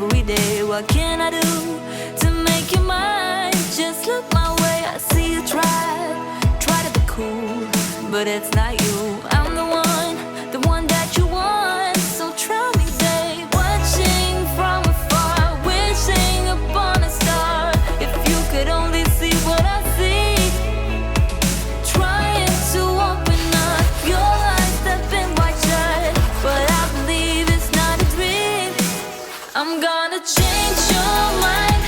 every day. What can I do to make you mine? Just look my way, I see you try to be cool, but it's not you. I'm the one that you want. So try me, babe. Watching from afar, wishing upon a star. If you could only see what I see, trying to open up your eyes that been wide shut, but I believe it's not a dream. I'm gonna change your mind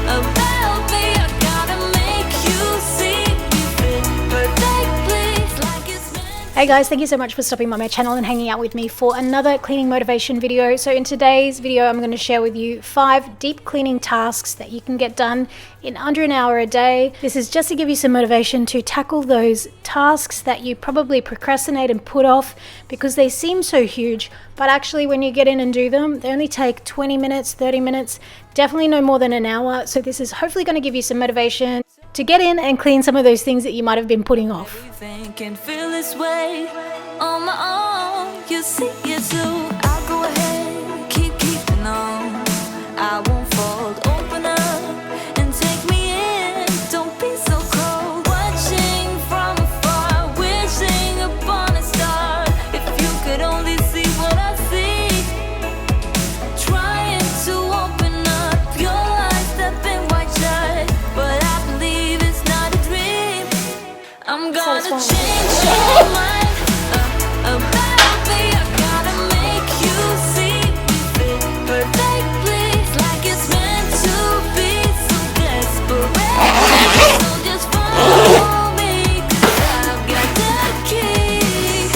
about me. I gotta make you see me fit perfectly like it's meant. Hey guys, thank you so much for stopping by my channel and hanging out with me for another cleaning motivation video. So in today's video, I'm going to share with you 5 deep cleaning tasks that you can get done in under an hour a day. This is just to give you some motivation to tackle those tasks that you probably procrastinate and put off because they seem so huge, but actually when you get in and do them, they only take 20 minutes, 30 minutes, definitely no more than an hour. So this is hopefully going to give you some motivation to get in and clean some of those things that you might have been putting off. Everything can feel this way on my own. You see it too. I'll go ahead, keeping on. I won't fold. Open up and take me in. Don't be so cold. Watching from afar, wishing upon a star. If you could only see what I see, trying to open up your eyes that been wide shut, but I believe it's not a dream. I'm gonna change your mind about me. I gotta make you see me fit perfectly like it's meant to be. So desperate, so just follow me, 'cause I've got the key.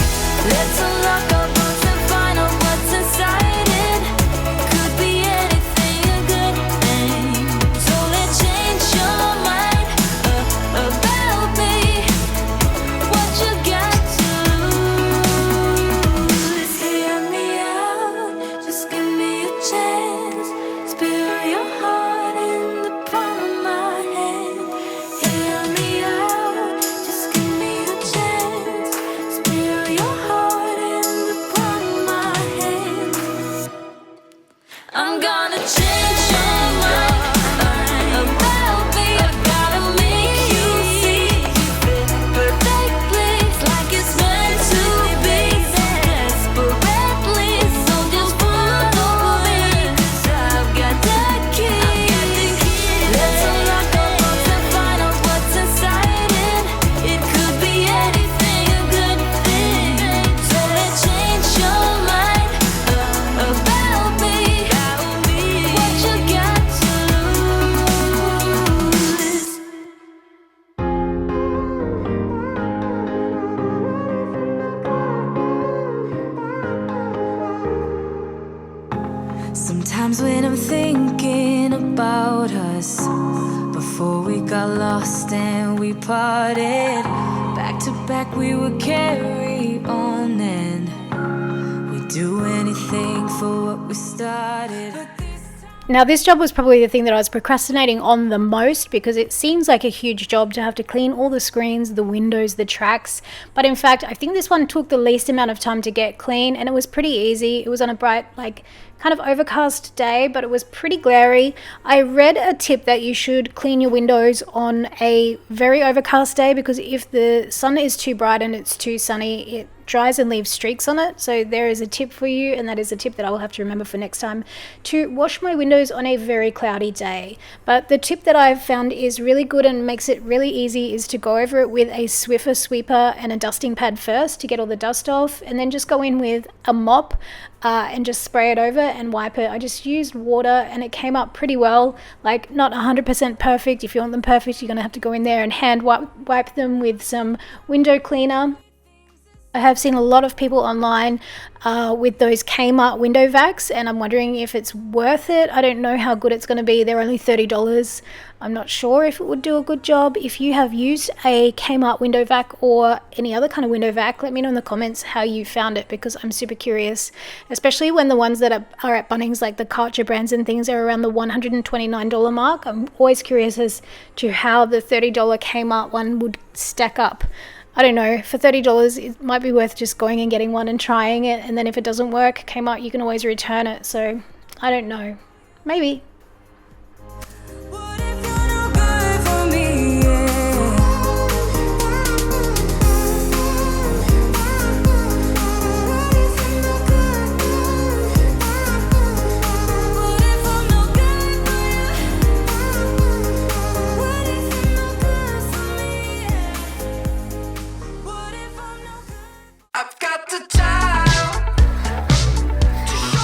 Let's unlock our box and find out what's inside it. Could be anything, a good thing. So let's change your mind about me. What you got to lose? Hear me out, just give me a chance. Spill your heart in the palm of my hand. Hear me out, just give me a chance. Spill your heart in the palm of my hand. I'm gonna change your mind about me. I gotta make you see you fit perfectly like it's meant to be. So desperately, so just follow me, 'cause I've got the key. Let's unlock our box and find out what's inside it. It could be anything, a good thing. So let's change your mind about me. What you got to lose? Sometimes when I'm thinking about us, before we got lost and we parted, back to back we would carry on and we'd do anything for what we started. Now this job was probably the thing that I was procrastinating on the most because it seems like a huge job to have to clean all the screens, the windows, the tracks. But in fact, I think this one took the least amount of time to get clean and it was pretty easy. It was on a bright, kind of overcast day, but it was pretty glary. I read a tip that you should clean your windows on a very overcast day because if the sun is too bright and it's too sunny, it dries and leaves streaks on it. So there is a tip for you, and that is a tip that I will have to remember for next time, to wash my windows on a very cloudy day. But the tip that I've found is really good and makes it really easy is to go over it with a Swiffer sweeper and a dusting pad first to get all the dust off, and then just go in with a mop and just spray it over and wipe it. I just used water and it came up pretty well, like not 100% perfect. If you want them perfect, you're gonna have to go in there and hand wipe them with some window cleaner. I have seen a lot of people online with those Kmart window vacs, and I'm wondering if it's worth it. I don't know how good it's going to be. They're only $30. I'm not sure if it would do a good job. If you have used a Kmart window vac or any other kind of window vac, let me know in the comments how you found it, because I'm super curious, especially when the ones that are at Bunnings, like the Karcher brands and things, are around the $129 mark. I'm always curious as to how the $30 Kmart one would stack up. I don't know, for $30 it might be worth just going and getting one and trying it, and then if it doesn't work, Kmart, you can always return it. So I don't know, Maybe. What if you're no good for me? Yeah. What if you're no good? What if I'm no good for you? What if you're no good for me? Yeah. What if I'm no good? I've got the time.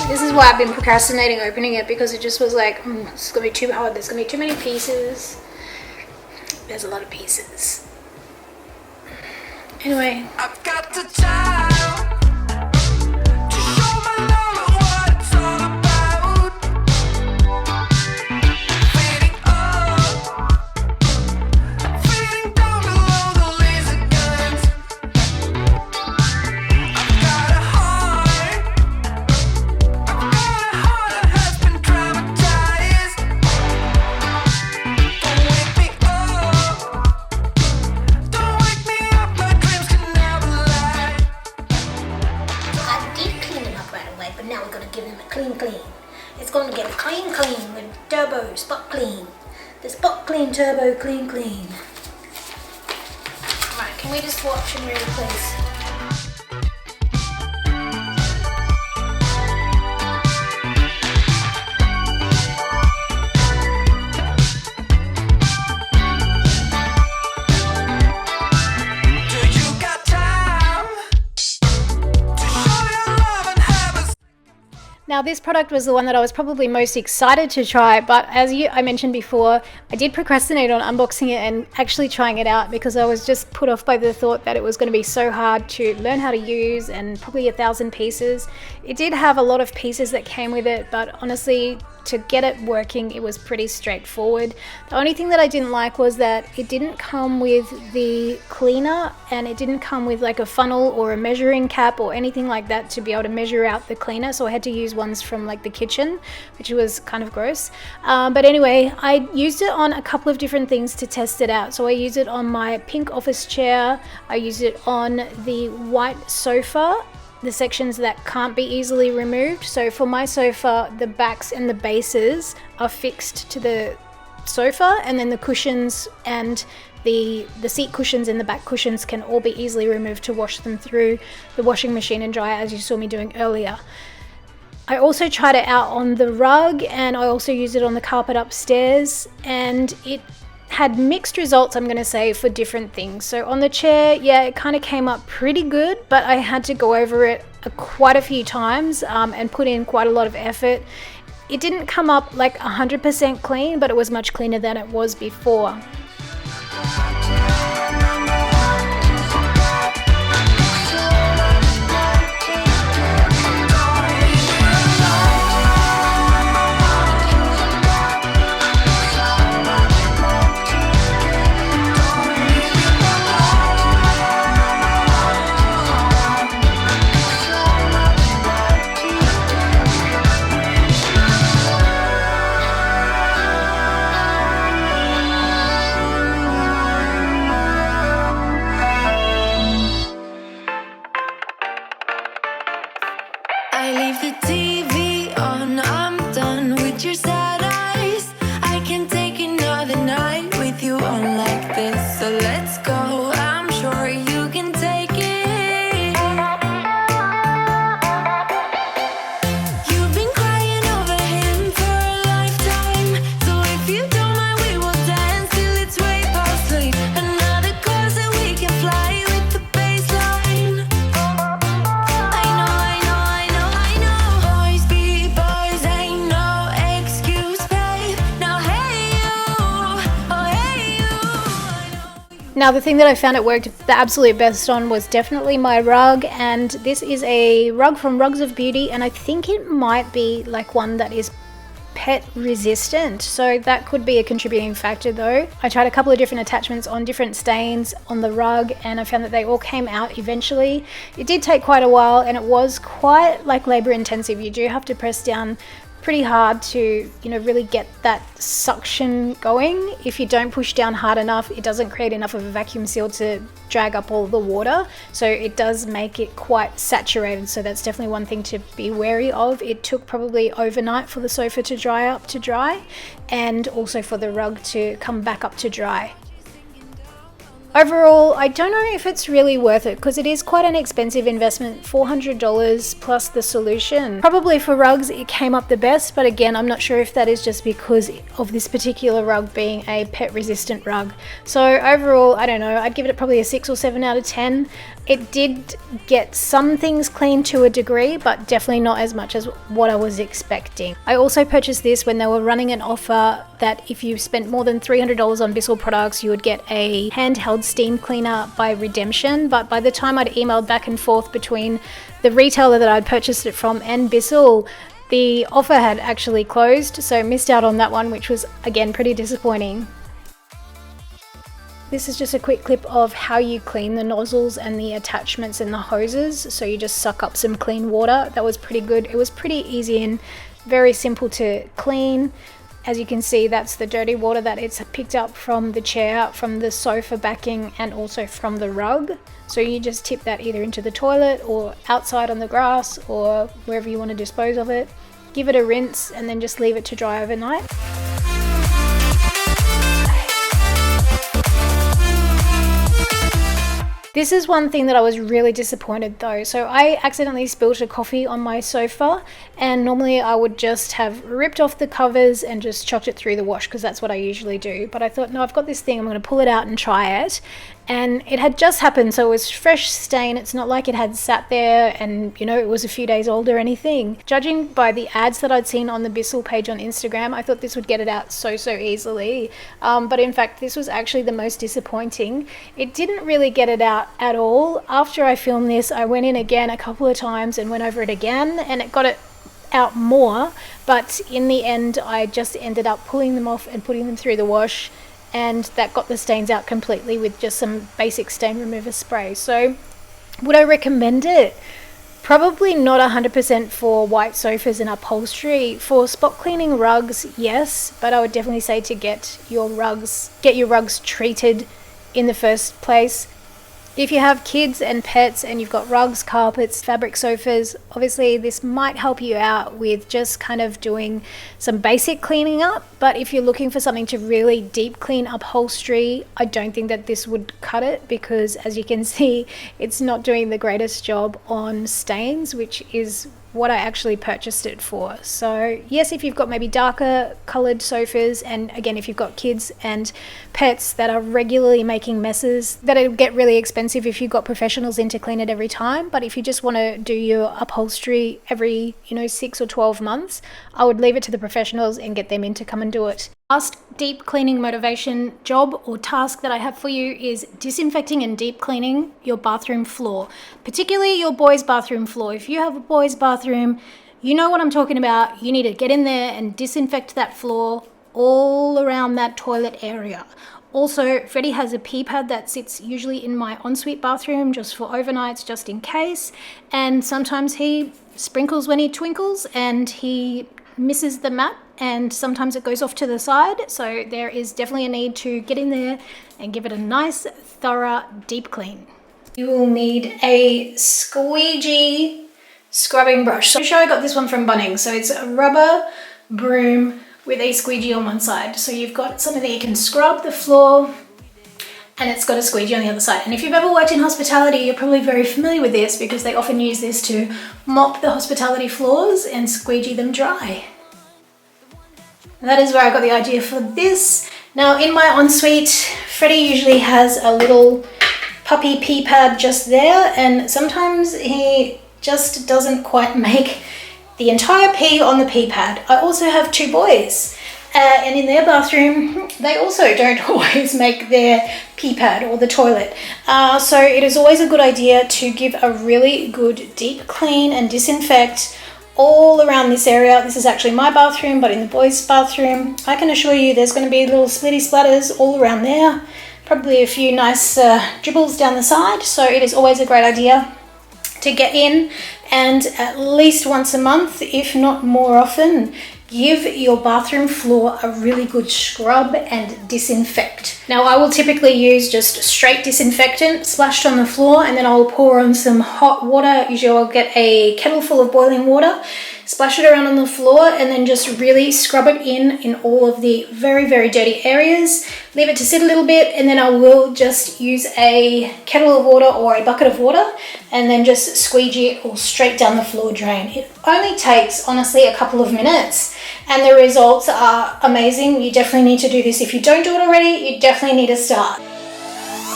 This is why I've been procrastinating opening it, because it just was like, it's gonna be too hard, there's gonna be too many pieces. There's a lot of pieces. Anyway, I've got the time to show my love and what it's all about. Fading up, fading down below the laser guns. I've got a heart that has been traumatized. Don't wake me up, don't wake me up, my dreams can never lie. I did clean them up right away, but now we're gonna give them a clean. It's gonna get a clean with turbo spot clean. The spot clean, turbo clean. Right, can we just watch and read, please? Do you got time to show your love and have a Now this product was the one that I was probably most excited to try, but as I mentioned before, I did procrastinate on unboxing it and actually trying it out because I was just put off by the thought that it was going to be so hard to learn how to use, and probably 1,000 pieces. It did have a lot of pieces that came with it, but honestly, to get it working, it was pretty straightforward. The only thing that I didn't like was that it didn't come with the cleaner, and it didn't come with like a funnel or a measuring cap or anything like that to be able to measure out the cleaner, so I had to use ones from like the kitchen, which was kind of gross. But anyway, I used it on a couple of different things to test it out. So I used it on my pink office chair, I used it on the white sofa, the sections that can't be easily removed. So for my sofa, the backs and the bases are fixed to the sofa, and then the cushions and the seat cushions and the back cushions can all be easily removed to wash them through the washing machine and dry, as you saw me doing earlier. I also tried it out on the rug, and I also used it on the carpet upstairs, and it had mixed results, I'm going to say, for different things. So on the chair, yeah, it kind of came up pretty good, but I had to go over it quite a few times and put in quite a lot of effort. It didn't come up like 100% clean, but it was much cleaner than it was before. I leave the TV on, I'm done with your sad eyes. I can take another night with you on like this. So let's go, I'm sure you can take it. You've been crying over him for a lifetime. So if you don't mind, we will dance till it's way past late. Another course that we can fly with the baseline. Boys be boys, ain't no excuse, babe. Now hey you, oh hey you. Now the thing that I found it worked the absolute best on was definitely my rug, and this is a rug from Rugs of Beauty, and I think it might be like one that is pet resistant, so that could be a contributing factor though. I tried a couple of different attachments on different stains on the rug, and I found that they all came out eventually. It did take quite a while, and it was quite like labor intensive. You do have to press down pretty hard to, you know, really get that suction going. If you don't push down hard enough, it doesn't create enough of a vacuum seal to drag up all the water, so it does make it quite saturated. So that's definitely one thing to be wary of. It took probably overnight for the sofa to dry, and also for the rug to come back up to dry. Overall, I don't know if it's really worth it because it is quite an expensive investment, $400 plus the solution. Probably for rugs it came up the best, but again, I'm not sure if that is just because of this particular rug being a pet resistant rug. So overall, I don't know, I'd give it probably a 6 or 7 out of 10. It did get some things clean to a degree, but definitely not as much as what I was expecting. I also purchased this when they were running an offer that if you spent more than $300 on Bissell products, you would get a handheld steam cleaner by redemption. But by the time I'd emailed back and forth between the retailer that I'd purchased it from and Bissell, the offer had actually closed, so missed out on that one, which was again pretty disappointing. This is just a quick clip of how you clean the nozzles and the attachments and the hoses. So you just suck up some clean water. That was pretty good. It was pretty easy and very simple to clean. As you can see, that's the dirty water that it's picked up from the chair, from the sofa backing, and also from the rug. So you just tip that either into the toilet or outside on the grass or wherever you want to dispose of it. Give it a rinse and then just leave it to dry overnight. This is one thing that I was really disappointed though. So I accidentally spilled a coffee on my sofa, and normally I would just have ripped off the covers and just chucked it through the wash because that's what I usually do. But I thought, no, I've got this thing, I'm going to pull it out and try it. And it had just happened, so it was fresh stain. It's not like it had sat there and, you know, it was a few days old or anything. Judging by the ads that I'd seen on the Bissell page on Instagram, I thought this would get it out so easily. But in fact, this was actually the most disappointing. It didn't really get it out at all. After I filmed this, I went in again a couple of times and went over it again, and it got it out more. But in the end, I just ended up pulling them off and putting them through the wash, and that got the stains out completely with just some basic stain remover spray. So would I recommend it? Probably not 100% for white sofas and upholstery. For spot cleaning rugs, yes, but I would definitely say to get your rugs treated in the first place. If you have kids and pets and you've got rugs, carpets, fabric sofas, obviously this might help you out with just kind of doing some basic cleaning up. But if you're looking for something to really deep clean upholstery, I don't think that this would cut it, because as you can see, it's not doing the greatest job on stains, which is what I actually purchased it for. So yes, if you've got maybe darker colored sofas, and again, if you've got kids and pets that are regularly making messes, that'll get really expensive if you've got professionals in to clean it every time. But if you just want to do your upholstery every, 6 or 12 months, I would leave it to the professionals and get them in to come and do it. Last deep cleaning motivation job or task that I have for you is disinfecting and deep cleaning your bathroom floor, particularly your boys' bathroom floor. If you have a boys' bathroom, you know what I'm talking about. You need to get in there and disinfect that floor all around that toilet area. Also, Freddie has a pee pad that sits usually in my ensuite bathroom just for overnights, just in case. And sometimes he sprinkles when he twinkles and he misses the mat, and sometimes it goes off to the side. So there is definitely a need to get in there and give it a nice, thorough, deep clean. You will need a squeegee scrubbing brush. So I'm sure I got this one from Bunnings. So it's a rubber broom with a squeegee on one side. So you've got something that you can scrub the floor, and it's got a squeegee on the other side. And if you've ever worked in hospitality, you're probably very familiar with this, because they often use this to mop the hospitality floors and squeegee them dry. And that is where I got the idea for this. Now in my ensuite, Freddie usually has a little puppy pee pad just there, and sometimes he just doesn't quite make the entire pee on the pee pad. I also have 2 boys. And in their bathroom, they also don't always make their pee pad or the toilet. So it is always a good idea to give a really good deep clean and disinfect all around this area. This is actually my bathroom, but in the boys' bathroom, I can assure you there's going to be little splitty splatters all around there. Probably a few nice dribbles down the side. So it is always a great idea to get in and at least once a month, if not more often, give your bathroom floor a really good scrub and disinfect. Now I will typically use just straight disinfectant splashed on the floor, and then I'll pour on some hot water. Usually I'll get a kettle full of boiling water, splash it around on the floor, and then just really scrub it in all of the very, very dirty areas. Leave it to sit a little bit, and then I will just use a kettle of water or a bucket of water and then just squeegee it all straight down the floor drain. It only takes, honestly, a couple of minutes, and the results are amazing. You definitely need to do this. If you don't do it already, you definitely need to start.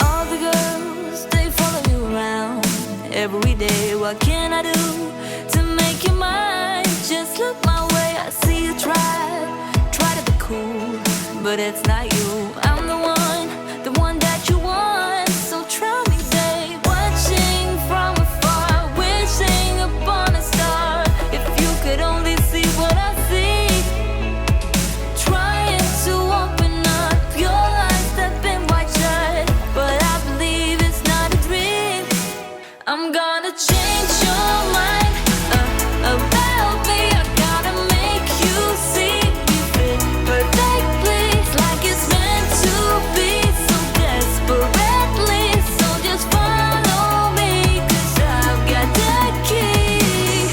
All the girls, they follow you around every day. What can I do to make you mine? Just look my way. I see you try to be cool, but it's not you. I'm the one that you want. So try me, babe. Watching from afar, wishing upon a star. If you could only see what I see, trying to open up your eyes that been wide shut, but I believe it's not a dream. I'm gonna change your mind about me. I gotta make you see me fit perfectly, like it's meant to be, so desperately. So just follow me, 'cause I've got the key.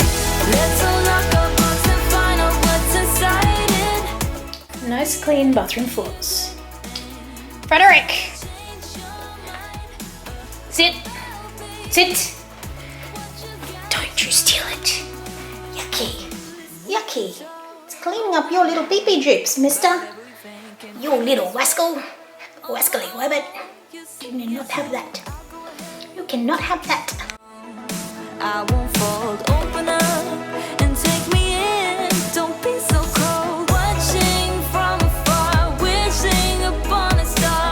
Let's unlock our books and find out what's inside it. Nice clean bathroom floors. Frederick! Sit! Sit! Don't you steal it. Yucky. Yucky. It's cleaning up your little pee-pee drips, mister. You little rascal. Rascally rabbit. You cannot have that. You cannot have that. I won't fold, open up.